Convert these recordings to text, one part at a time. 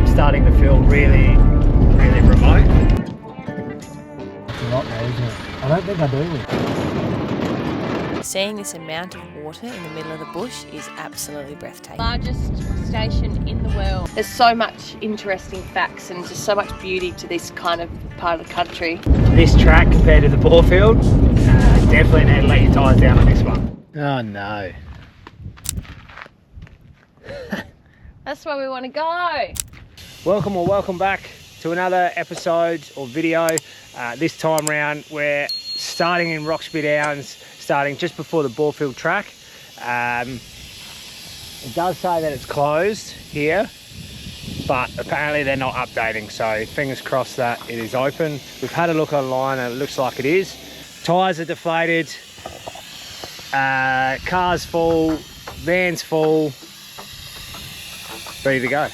I'm starting to feel really remote. It's a lot there, isn't it? I don't think I do. Seeing this amount of water in the middle of the bush is absolutely breathtaking. Largest station in the world. There's so much interesting facts and just so much beauty to this kind of part of the country. This track compared to the bore field, definitely need to let your tyres down on this one. Oh no. That's where we want to go. Welcome back to another episode or video. This time round we're starting in Roxby Downs, starting just before the Borefield track. It does say that it's closed here, but apparently they're not updating, so fingers crossed that it is open. We've had a look online and it looks like it is. Tyres are deflated, car's full, van's full, ready to go.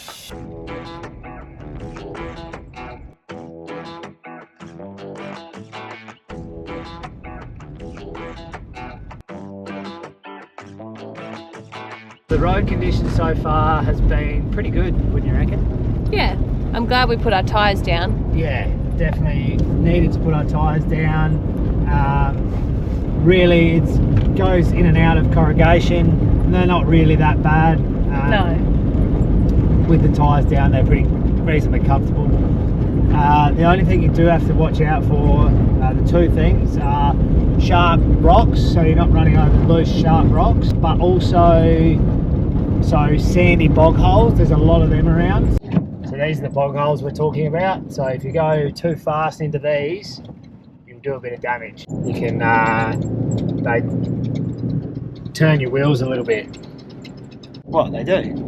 The road condition so far has been pretty good, wouldn't you reckon? Yeah, I'm glad we put our tyres down. Yeah, definitely needed to put our tyres down. Really, it goes in and out of corrugation. They're not really that bad. No. With the tyres down, they're pretty reasonably comfortable. The only thing you do have to watch out for, the two things are sharp rocks, so you're not running over loose sharp rocks, but also sandy bog holes. There's a lot of them around. So these are the bog holes we're talking about. So if you go too fast into these, you'll do a bit of damage. You can they turn your wheels a little bit. What they do?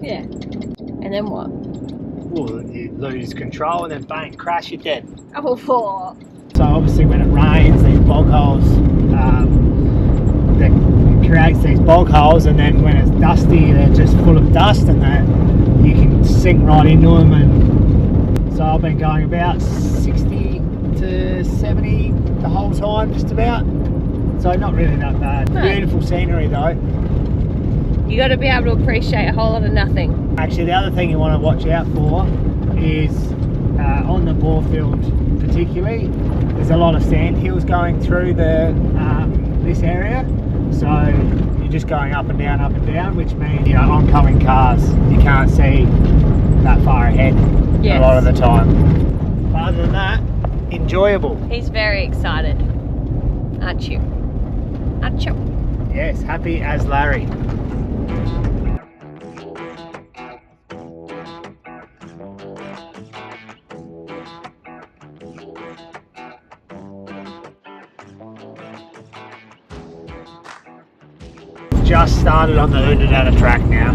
Yeah. And then what? Well, you lose control and then bang, crash, you're dead. Oh, So obviously when it rains, these bog holes, that creates these bog holes, and then when it's dusty, they're just full of dust, and you can sink right into them. And so I've been going about 60 to 70 the whole time, just about. So not really that bad. No. Beautiful scenery though. you got to be able to appreciate a whole lot of nothing. Actually, the other thing you want to watch out for is on the Borefield particularly, there's a lot of sand hills going through this area, so you're just going up and down, which means, you know, oncoming cars, you can't see that far ahead. Yes. A lot of the time. But other than that, enjoyable. He's very excited, aren't you? Aren't you? Yes, happy as Larry. Just started on the Oodnadatta track now.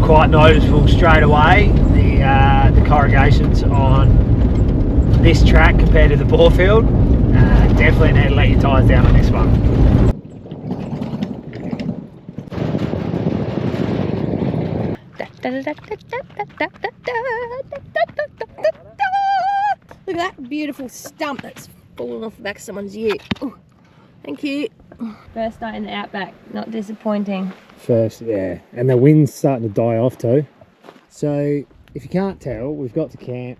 Quite noticeable straight away the corrugations on this track compared to the Borefield. Definitely need to let your tyres down on this one. Look at that beautiful stump that's fallen off the back of someone's ute. Ooh, thank you. First night in the outback, not disappointing. First, yeah, and the wind's starting to die off too. So if you can't tell, we've got to camp.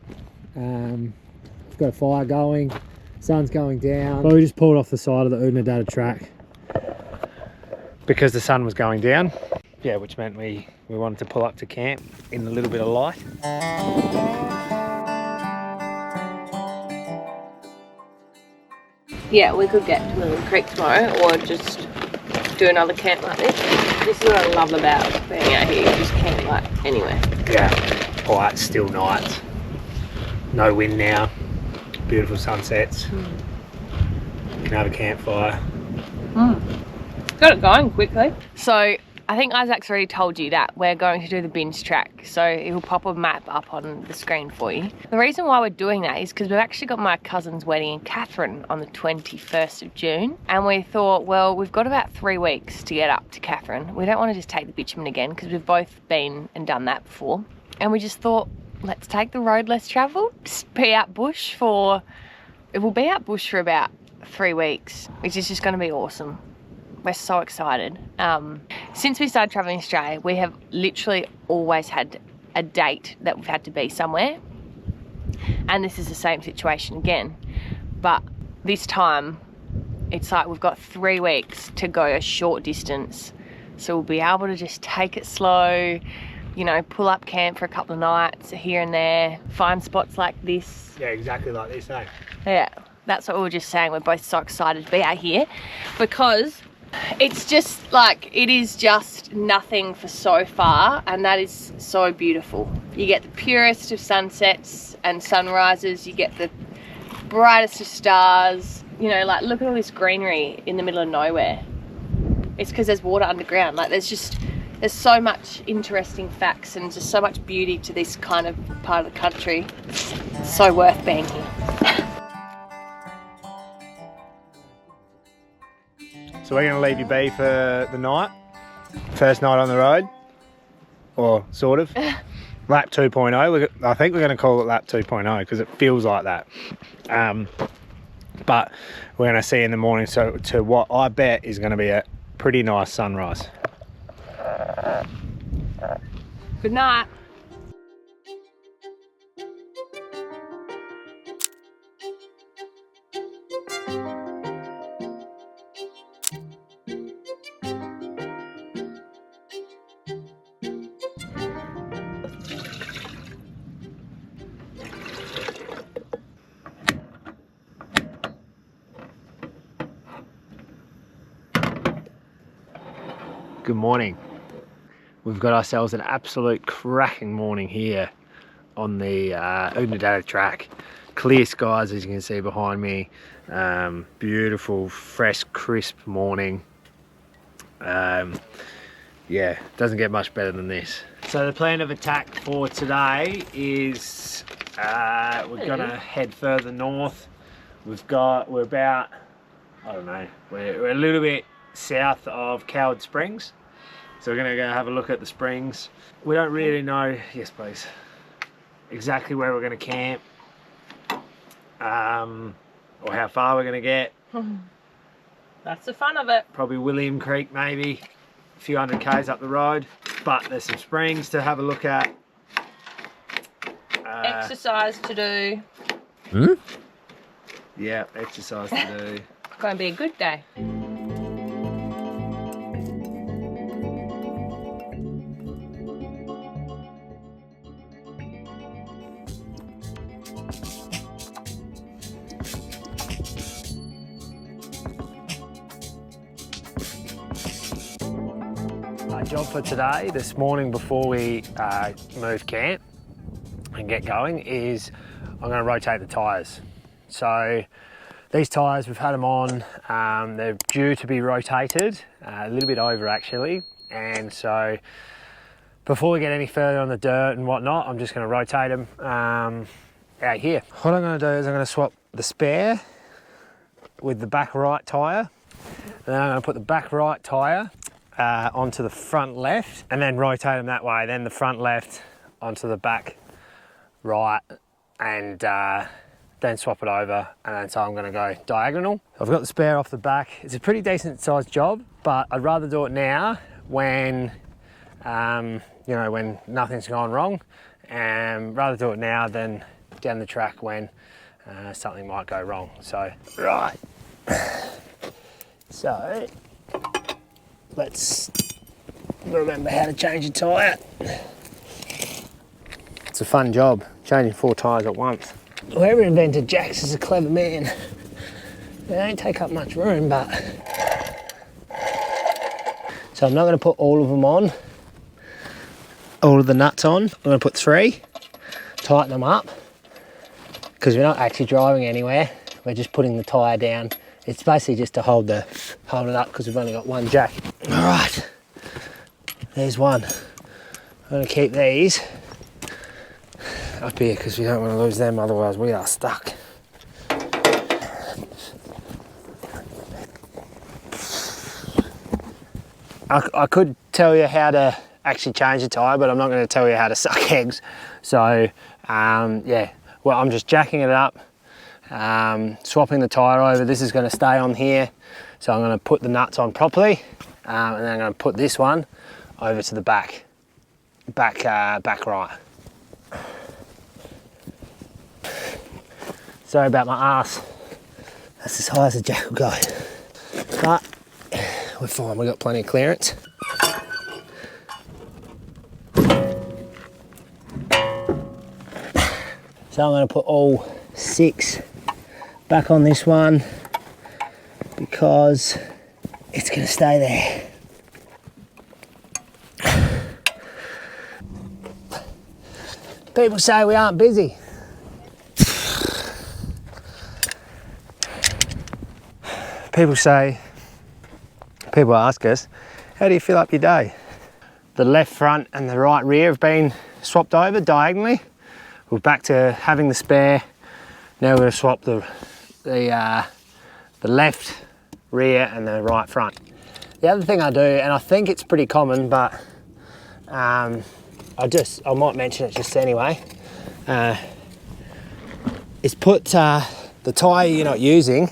We've got a fire going, sun's going down. But we just pulled off the side of the Oodnadatta track because the sun was going down. Yeah, which meant we wanted to pull up to camp in a little bit of light. Yeah, we could get to Lily Creek tomorrow or just do another camp like this. This is what I love about being out here. You just camp like anywhere. Yeah, quiet, still nights. No wind now. Beautiful sunsets. You can have a campfire. Got it going quickly. So I think Isaac's already told you that we're going to do the binge track, so it will pop a map up on the screen for you. The reason why we're doing that is because we've actually got my cousin's wedding in Catherine on the 21st of June, and we thought, well, we've got about 3 weeks to get up to Catherine. We don't want to just take the bitumen again because we've both been and done that before, and we just thought, let's take the road less travelled, just be out bush for, it will be out bush for about 3 weeks, which is just going to be awesome. We're so excited. Since we started traveling Australia, we have literally always had a date that we've had to be somewhere. And this is the same situation again. But this time, it's like we've got 3 weeks to go a short distance. So we'll be able to just take it slow, you know, pull up camp for a couple of nights here and there, find spots like this. Yeah, exactly like this, eh? Yeah, that's what we were just saying. We're both so excited to be out here because it's just like, it is just nothing for so far, and that is so beautiful. You get the purest of sunsets and sunrises, you get the brightest of stars, you know, like look at all this greenery in the middle of nowhere. It's because there's water underground. Like there's so much interesting facts and just so much beauty to this kind of part of the country. It's so worth being here. So we're going to leave you be for the night. First night on the road, or sort of. Lap 2.0. I think we're going to call it lap 2.0 because it feels like that. But we're going to see in the morning, so to what I bet is going to be a pretty nice sunrise. Good night. Good morning. We've got ourselves an absolute cracking morning here on the Oodnadatta track. Clear skies, as you can see behind me. Beautiful, fresh, crisp morning. Yeah, doesn't get much better than this. So the plan of attack for today is we're gonna head further north. We're about, I don't know, we're a little bit south of Coward Springs. So we're gonna go have a look at the springs. We don't really know, yes please, exactly where we're gonna camp, or how far we're gonna get. That's the fun of it. Probably William Creek maybe, a few hundred k's up the road. But there's some springs to have a look at. Exercise to do. Yeah, exercise to do. It's gonna be a good day. Our job for today, this morning before we move camp and get going, is I'm going to rotate the tyres. So these tyres, we've had them on, they're due to be rotated, a little bit over actually, and so before we get any further on the dirt and whatnot, I'm just going to rotate them out here. What I'm going to do is I'm going to swap the spare with the back right tyre, and then I'm going to put the back right tyre onto the front left, and then rotate them that way, then the front left onto the back right, and then swap it over, and then so I'm going to go diagonal. I've got the spare off the back. It's a pretty decent sized job, but I'd rather do it now when you know, when nothing's gone wrong, and rather do it now than down the track when something might go wrong. So right, so let's remember how to change a tyre. It's a fun job, changing 4 tyres at once. Whoever invented jacks is a clever man. They don't take up much room, but... So I'm not going to put all of them on, all of the nuts on. I'm going to put 3, tighten them up, because we're not actually driving anywhere. We're just putting the tyre down. It's basically just to hold it up because we've only got 1 jack. All right, there's one. I'm going to keep these up here because we don't want to lose them, otherwise we are stuck. I could tell you how to actually change a tyre, but I'm not going to tell you how to suck eggs. So yeah, well, I'm just jacking it up. Swapping the tyre over. This is going to stay on here, so I'm going to put the nuts on properly, and then I'm going to put this one over to the back right. Sorry about my ass. That's as high as the jack will go. But we're fine, we've got plenty of clearance. So I'm going to put all 6 back on this one because it's going to stay there. People say we aren't busy. People ask us, how do you fill up your day? The left front and the right rear have been swapped over diagonally. We're back to having the spare. Now we're going to swap the left rear and the right front. The other thing I do, and I think it's pretty common, but I might mention it just anyway, is put the tyre you're not using,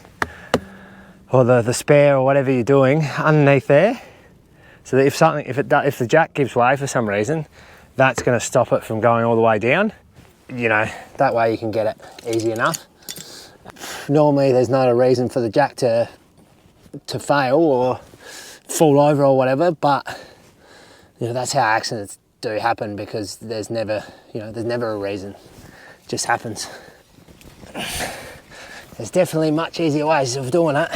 or the spare or whatever you're doing, underneath there, so that if the jack gives way for some reason, that's going to stop it from going all the way down. You know, that way you can get it easy enough. Normally there's not a reason for the jack to fail or fall over or whatever, but you know, that's how accidents do happen, because there's never a reason. It just happens. There's definitely much easier ways of doing it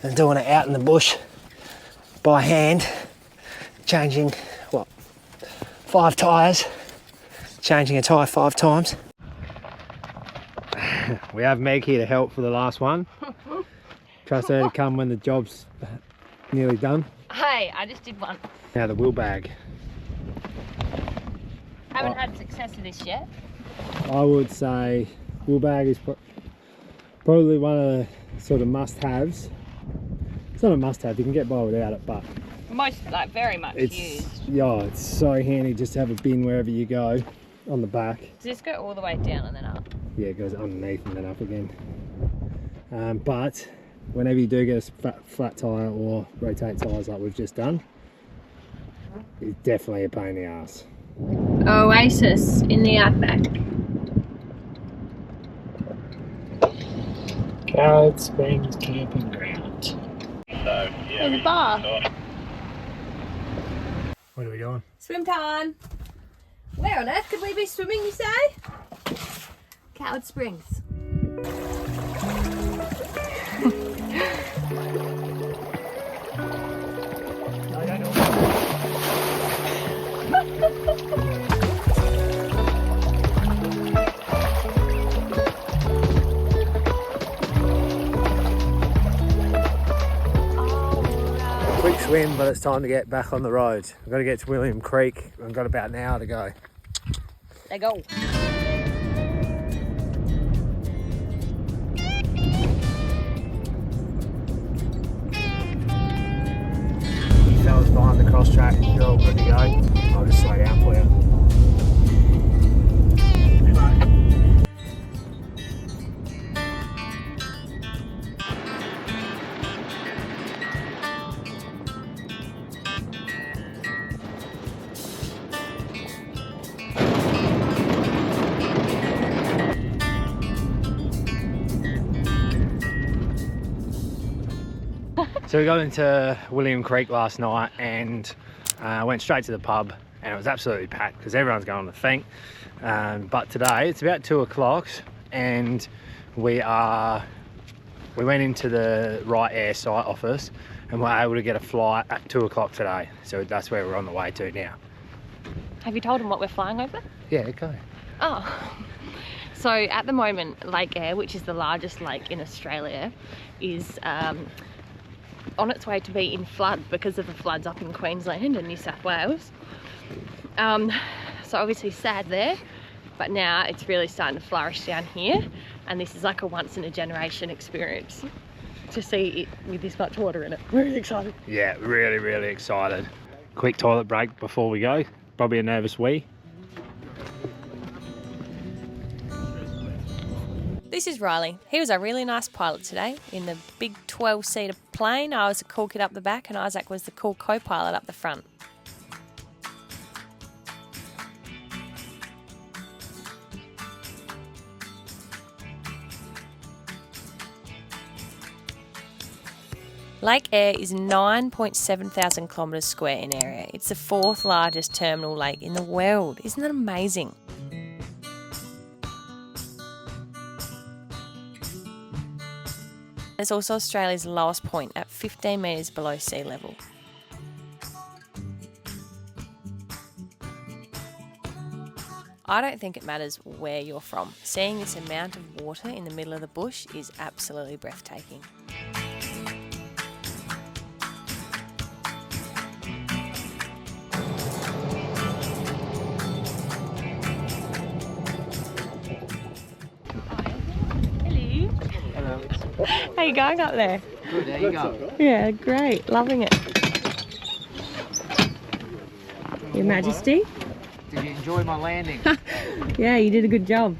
than doing it out in the bush by hand, changing 5 tyres, changing a tyre 5 times. We have Meg here to help for the last one. Trust her to come when the job's nearly done. Hey, I just did one. Now the wheel bag. Haven't had success with this yet. I would say wheel bag is probably one of the sort of must-haves. It's not a must-have, you can get by without it, but Very much used. Yeah, it's so handy just to have a bin wherever you go on the back. Does this go all the way down and then up? Yeah, it goes underneath and then up again. But whenever you do get a flat tyre or rotate tyres like we've just done, it's definitely a pain in the ass. Oasis in the outback. Coward Springs Camping Ground. There's a bar. What are we doing? Swim time. Where on earth could we be swimming, you say? Coward Springs. Quick swim, but it's time to get back on the road. We've got to get to William Creek. We've got about an hour to go. They go. You fellas behind the Crosstrak, you're all good to go. I'll just slow down for you. So we got into William Creek last night and went straight to the pub, and it was absolutely packed because everyone's going on the thing. But today it's about 2 o'clock and we went into the Wrights Air site office and we're able to get a flight at 2 o'clock today. So that's where we're on the way to now. Have you told them what we're flying over? Yeah, go. Oh. So at the moment, Lake Eyre, which is the largest lake in Australia, is on its way to be in flood because of the floods up in Queensland and New South Wales. So obviously sad there, but now it's really starting to flourish down here, and this is like a once in a generation experience to see it with this much water in it. Really excited. Yeah, really, really excited. Quick toilet break before we go. Probably a nervous wee. This is Riley. He was a really nice pilot today in the big 12-seater plane. I was the cool kid up the back and Isaac was the cool co-pilot up the front. Lake Eyre is 9.7 thousand kilometres square in area. It's the 4th largest terminal lake in the world. Isn't that amazing? It's also Australia's lowest point at 15 metres below sea level. I don't think it matters where you're from. Seeing this amount of water in the middle of the bush is absolutely breathtaking. How you going up there? Good, there you go. Yeah, great. Loving it. Your Majesty? Did you enjoy my landing? Yeah, you did a good job.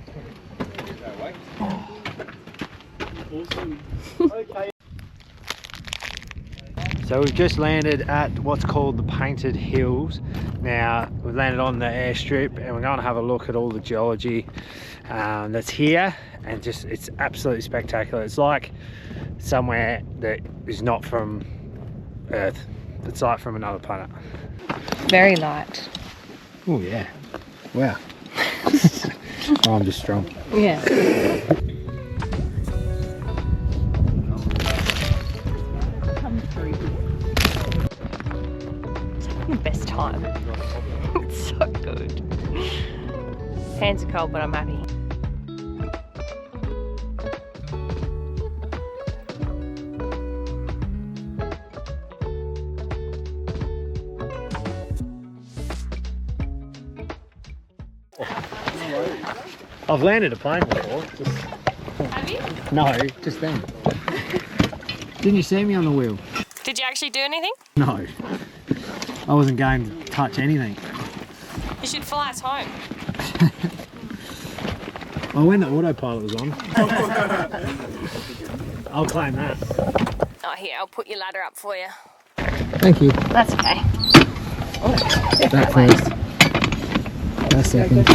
So we've just landed at what's called the Painted Hills. Now we've landed on the airstrip and we're going to have a look at all the geology that's here, and just it's absolutely spectacular. It's like somewhere that is not from Earth. It's like from another planet. Very light. Oh yeah. Wow. Oh, I'm just strong. Yeah. The best time. It's so good. Hands are cold, but I'm happy. I've landed a plane before. Have you? No, just then. Didn't you see me on the wheel? Did you actually do anything? No. I wasn't going to touch anything. You should fly us home. Oh, when the autopilot was on. I'll claim that. Oh, here, I'll put your ladder up for you. Thank you. That's okay. That first. That second.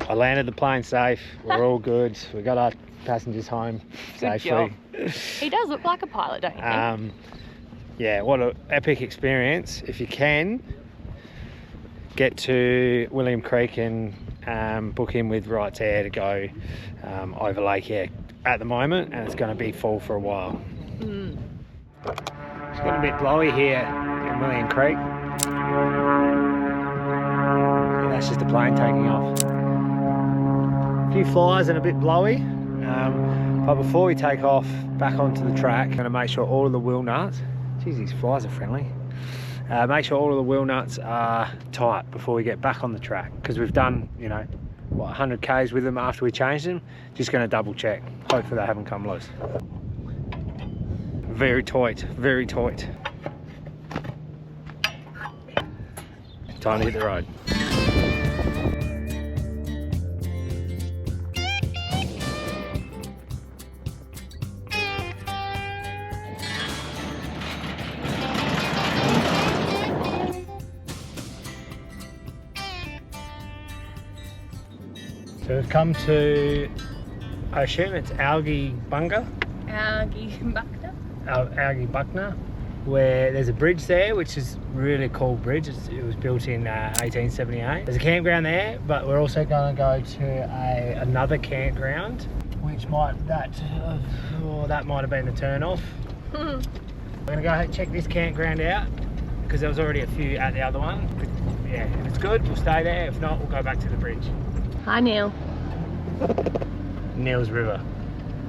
I landed the plane safe. We're all good. We got our passengers home safely. job. He does look like a pilot, don't you think? Yeah, what an epic experience. If you can, get to William Creek and book in with Wrights Air to go over Lake Eyre at the moment, and it's going to be full for a while. Mm. It's got a bit blowy here in William Creek. Yeah, that's just a plane taking off. A few flies and a bit blowy, but before we take off back onto the track, I'm going to make sure all of the wheel nuts, geez, these flies are friendly, make sure all of the wheel nuts are tight before we get back on the track, because we've done, you know, what, 100 k's with them after we changed them. Just going to double check, hopefully they haven't come loose. Very tight, very tight. Time to hit the road. So we've come to, I assume it's Algie Bunga? Algie Buckner, where there's a bridge there, which is a really cool bridge. It was built in 1878. There's a campground there, but we're also going to go to another campground, which that might have been the turn off. We're going to go check this campground out, because there was already a few at the other one. Yeah, if it's good, we'll stay there. If not, we'll go back to the bridge. Hi, Neil. Neil's River,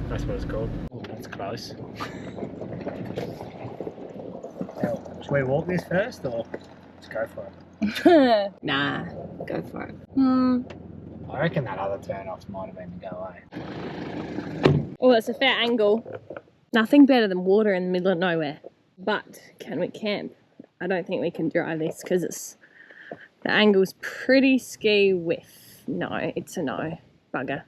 that's what it's called. Oh, that's close. Should we walk this first, or just go for it? Nah, go for it. I reckon that other turn-offs might have been to go away. Oh, it's a fair angle. Nothing better than water in the middle of nowhere. But can we camp? I don't think we can drive this because the angle's pretty ski with. No, it's a no. Bugger.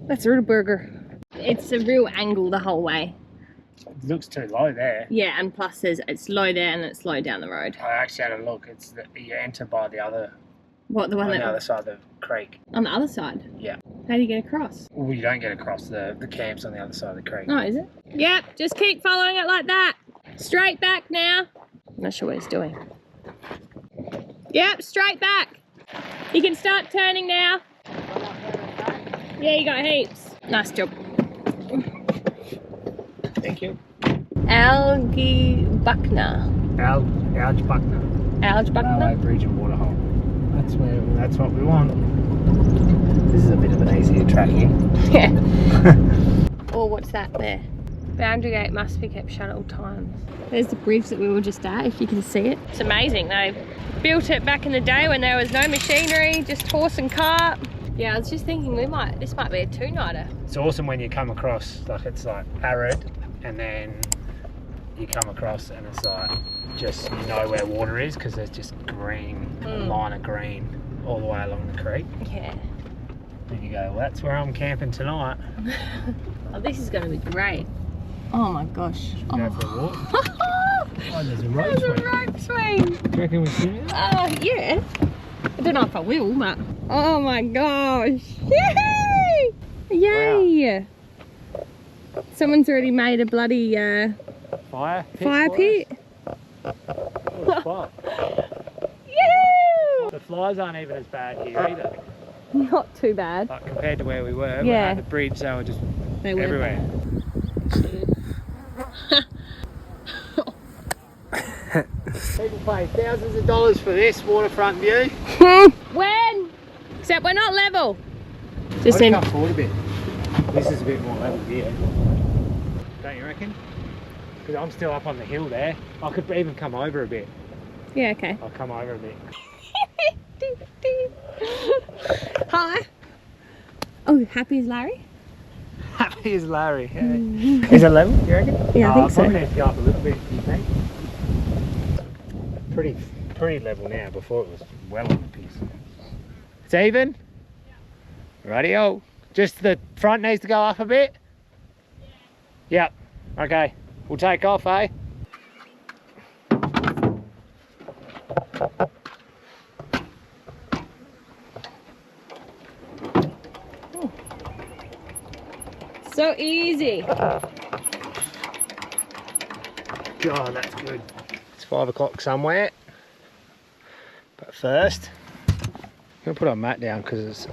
That's a real burger. It's a real angle the whole way. It looks too low there. Yeah, and plus it's low there and it's low down the road. I actually had a look. It's you enter by the other. What, the one on that the other side of the creek. on the other side? Yeah. How do you get across? Well, you don't get across the camp's on the other side of the creek. Oh, is it? Yep, just keep following it like that. Straight back now. I'm not sure what he's doing. Yep, straight back. You can start turning now. Yeah, you got heaps. Nice job. Thank you. Algae Buckner. Alge Buckner. Alge Railway Buckner? Bridge and Waterhole. That's what we want. This is a bit of an easier track here. Yeah. Oh, what's that there? Boundary gate must be kept shut at all times. There's the bridge that we were just at, if you can see it. It's amazing. They built it back in the day when there was no machinery, just horse and cart. Yeah, I was just thinking this might be a two-nighter. It's awesome when you come across, like it's like arid, and then you come across and it's like just you know where water is because there's just green, a line of green all the way along the creek. Yeah. And you go, well, that's where I'm camping tonight. Oh, this is going to be great. Oh my gosh. Go for a walk. Oh, there's a rope There's a swing. rope swing. Do you reckon we swim in that? Yeah. I don't know if I will, but... Oh my gosh. Yay! Yay! Wow. Someone's already made a bloody Fire pit? fire pit. Oh, fire. Yoo! The flies aren't even as bad here either. Not too bad. Like compared to where we were, Yeah. at the bridge, they were just They were everywhere. People pay thousands of dollars for this waterfront view. When? Except we're not level. I Just can in. come forward a bit. This is a bit more level here. Don't you reckon? Because I'm still up on the hill there. I could even come over a bit. Yeah, okay. I'll come over a bit. Hi. Oh, happy as Larry? Happy as Larry. Yeah. Is it level, you reckon? Yeah, I think so. Probably need to go up a little bit, you think? Pretty level now. Before it was well on the piss. It's even? Yeah. Rightio. Just the front needs to go up a bit? Yeah. Yep. Okay. We'll take off, eh? So easy. God, that's good. It's 5 o'clock somewhere. But first, I'm going to put our mat down because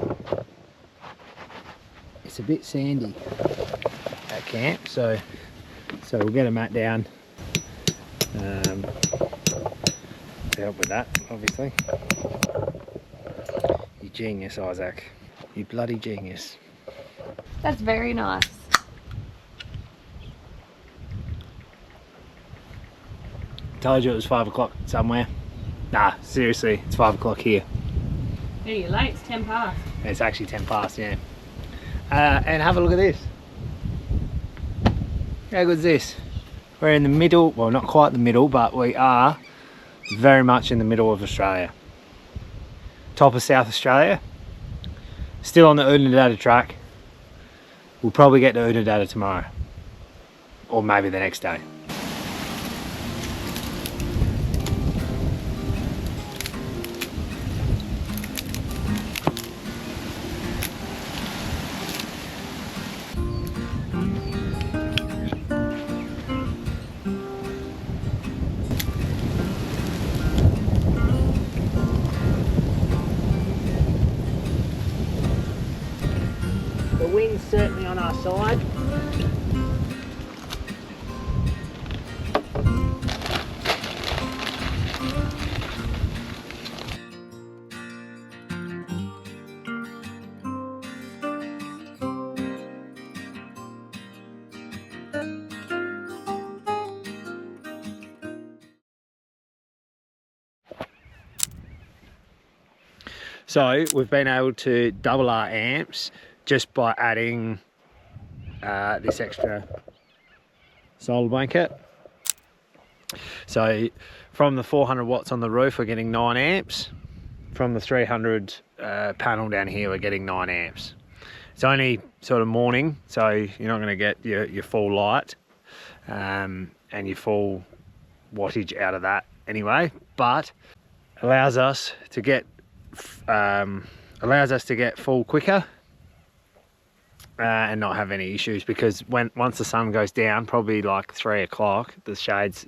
it's a bit sandy at camp. So we'll get a mat down to help with that, obviously. You genius, Isaac. You bloody genius. That's very nice. Told you it was 5 o'clock somewhere. Nah, seriously, it's 5 o'clock here. Yeah, you're late. It's 10 past. It's actually 10 past, yeah. And have a look at this. How good is this? We're in the middle, well, not quite the middle, but we are very much in the middle of Australia. Top of South Australia. Still on the Oodnadatta track. We'll probably get to Oodnadatta tomorrow. Or maybe the next day. The wind's certainly on our side. So we've been able to double our amps just by adding this extra solar blanket. So from the 400 watts on the roof we're getting 9 amps. From the 300 panel down here we're getting 9 amps. It's only sort of morning, so you're not going to get your full light. and your full wattage out of that anyway, but allows us to get full quicker and not have any issues, because once the sun goes down, probably like 3 o'clock, the shade's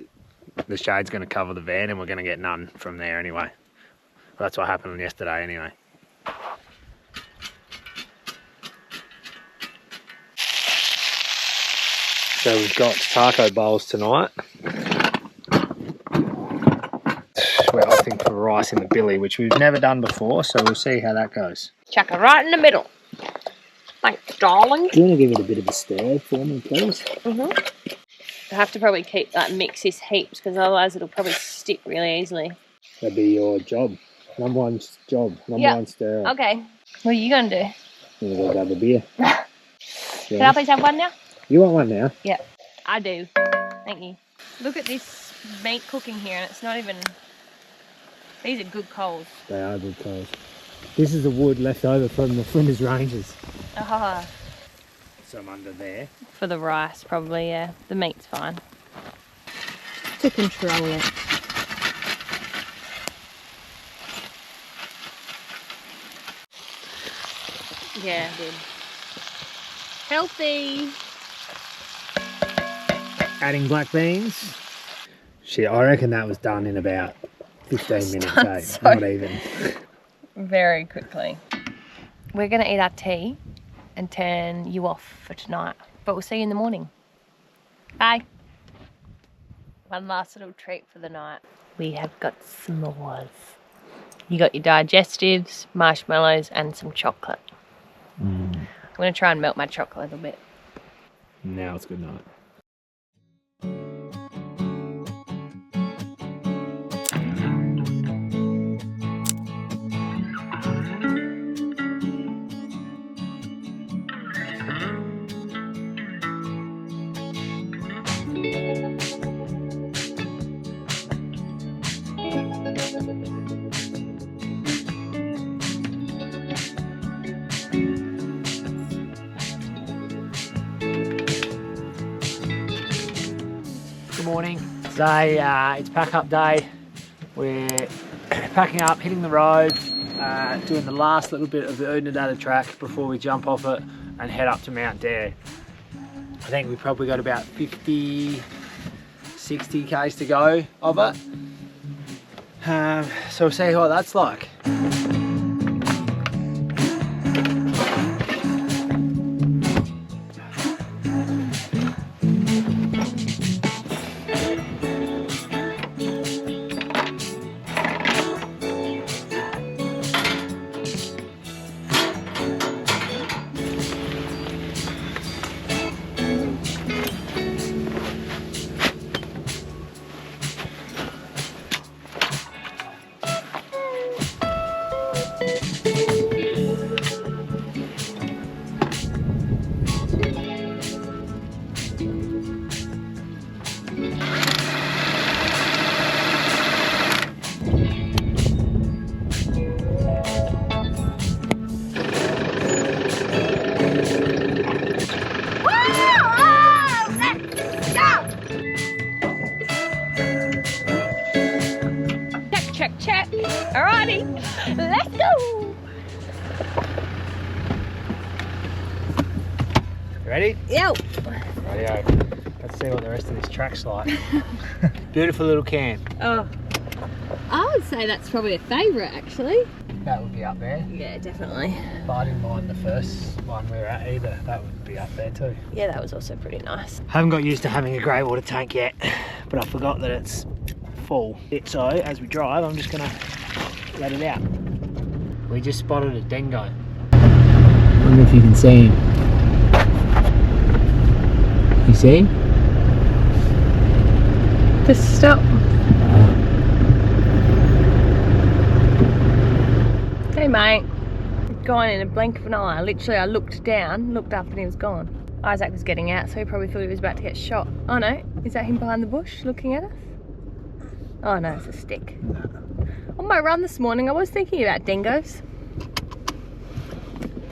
going to cover the van and we're going to get none from there anyway. Well, that's what happened yesterday anyway. So we've got taco bowls tonight. We're opting for rice in the billy, which we've never done before, so we'll see how that goes. Chuck it right in the middle. Thanks, darling. Do you want to give it a bit of a stir for me, please? I have to probably keep that mix this heaps, because otherwise it'll probably stick really easily. That'd be your job. Number one job. Number one stir. Okay. What are you going to do? I'm going to go grab a beer. Can I please have one now? You want one now? Yeah, I do. Thank you. Look at this meat cooking here, and it's not even... These are good coals. They are good coals. This is the wood left over from the Flinders Ranges. Ah. Some under there. For the rice, probably, yeah. The meat's fine. To control it. Yeah, good. Healthy. Adding black beans. Shit, I reckon that was done in about 15 minutes, eh? So Not even. Very quickly. We're going to eat our tea and turn you off for tonight. But we'll see you in the morning. Bye. One last little treat for the night. We have got s'mores. You got your digestives, marshmallows and some chocolate. I'm going to try and melt my chocolate a little bit. Now it's good night. Morning. Today it's pack up day. We're packing up, hitting the road, doing the last little bit of the Oodnadatta track before we jump off it and head up to Mount Dare. I think we've probably got about 50, 60 k's to go of it. So we'll see what that's like. Check. Alrighty, let's go. Ready? Yo. Rightio. Let's see what the rest of this track's like. Beautiful little camp. Oh, I would say that's probably a favourite actually. That would be up there. Yeah, definitely. But I didn't mind the first one we were at either. That would be up there too. Yeah, that was also pretty nice. Haven't got used to having a grey water tank yet, but I forgot that it's full. So as we drive, I'm just gonna let it out. We just spotted a dingo. Wonder if you can see him. You see him? Just stop. Hey mate. Gone in a blink of an eye. Literally I looked down, looked up and he was gone. Isaac was getting out, so he probably thought he was about to get shot. Oh no, is that him behind the bush looking at us? Oh no, it's a stick. On my run this morning I was thinking about dingoes.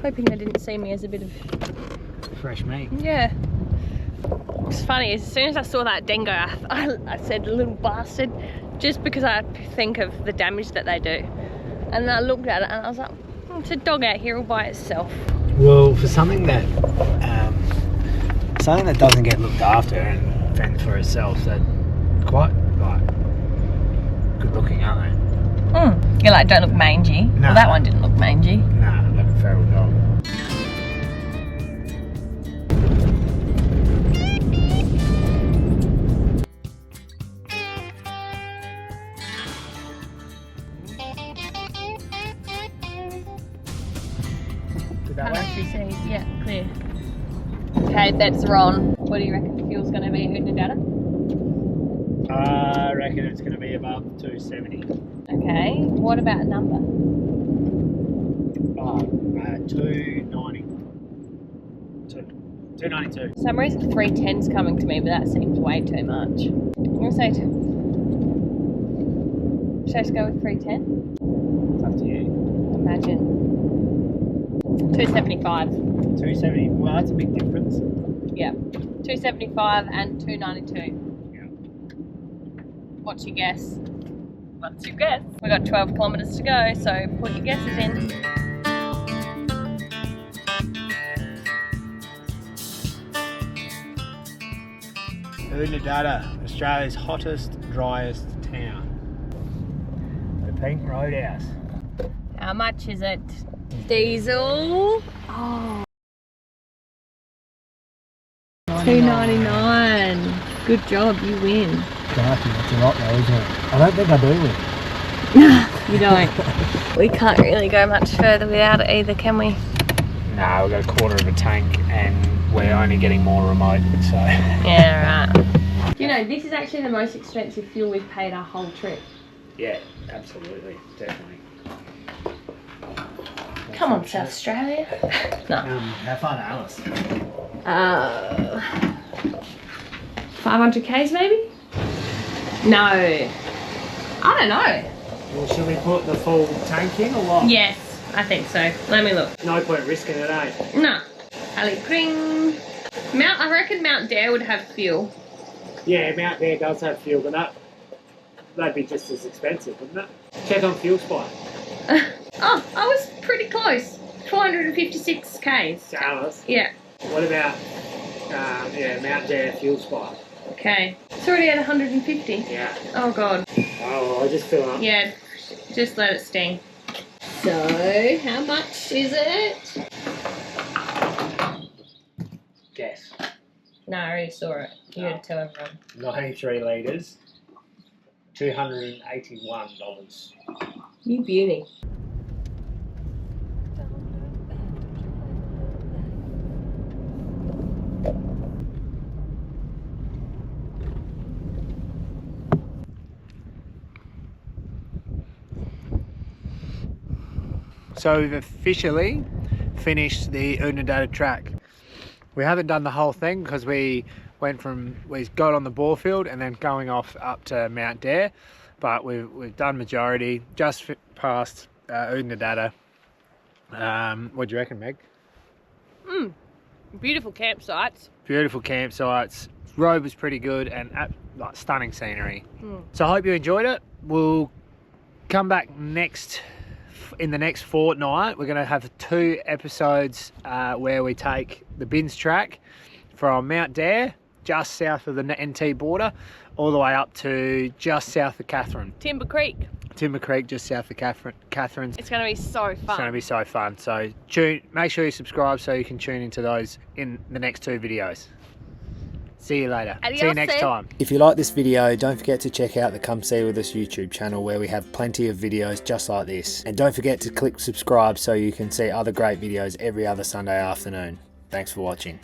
Hoping they didn't see me as a bit of fresh meat. Yeah. It's funny, as soon as I saw that dingo, I said little bastard, just because I think of the damage that they do. And then I looked at it and I was like, it's a dog out here all by itself. Well, for something that doesn't get looked after and fend for itself, they're quite like good looking, aren't they? You're like, don't look mangy. No. Well, that one didn't look mangy. Nah, like a feral dog. That way? She says, yeah, clear. Okay, that's Ron. What do you reckon the fuel's going to be at Oodnadatta? I reckon it's going to be above 270. Okay, what about a number? 290. 292. For some reason 310's coming to me, but that seems way too much. I'm going to say, should I just go with 310? It's up to you. Imagine. 275. 270. Well, that's a big difference. Yeah. 275 and 292. Yeah. What's your guess? What's your guess? We've got 12 kilometres to go, so put your guesses in. Oodnadatta, Australia's hottest, driest town. The Pink Roadhouse. How much is it? Diesel. Oh. $2.99. Good job, you win. Crikey, that's a lot though, isn't it? I don't think I do win. You don't. We can't really go much further without it either, can we? No, we've got a quarter of a tank and we're only getting more remote, so. Yeah, right. You know, this is actually the most expensive fuel we've paid our whole trip. Yeah, absolutely, definitely. Come on, South Australia. No. How far to Alos? 500 k's maybe? No. I don't know. Well, should we put the full tank in or what? Yes, I think so. Let me look. No point risking it, eh? No. Ali Pring. I reckon Mount Dare would have fuel. Yeah, Mount Dare does have fuel, but that'd be just as expensive, wouldn't it? Check on Fuel Spy. Oh, I was pretty close. 456 k's. To Alos. Yeah. What about Mount Dare Fuel Spy? Okay. It's already at 150. Yeah. Oh god. Oh, I just fill up. Yeah, just let it sting. So, how much is it? Guess. No, I already saw it. You gotta tell everyone. 93 litres. $281. You beauty. So we've officially finished the Oodnadatta track. We haven't done the whole thing because we got on the bore field and then going off up to Mount Dare, but we've done majority, just past Oodnadatta. What do you reckon, Meg? Beautiful campsites. Beautiful campsites. Road was pretty good and like stunning scenery. So I hope you enjoyed it. We'll come back in the next fortnight. We're going to have 2 episodes where we take the bins track from Mount Dare, just south of the NT border, all the way up to just south of Catherine. Timber Creek, just south of Catherine's. It's going to be so fun. It's going to be so fun. So make sure you subscribe so you can tune into those in the next 2 videos. See you later. Adios, see you next time. If you like this video, don't forget to check out the Come See With Us YouTube channel where we have plenty of videos just like this. And don't forget to click subscribe so you can see other great videos every other Sunday afternoon. Thanks for watching.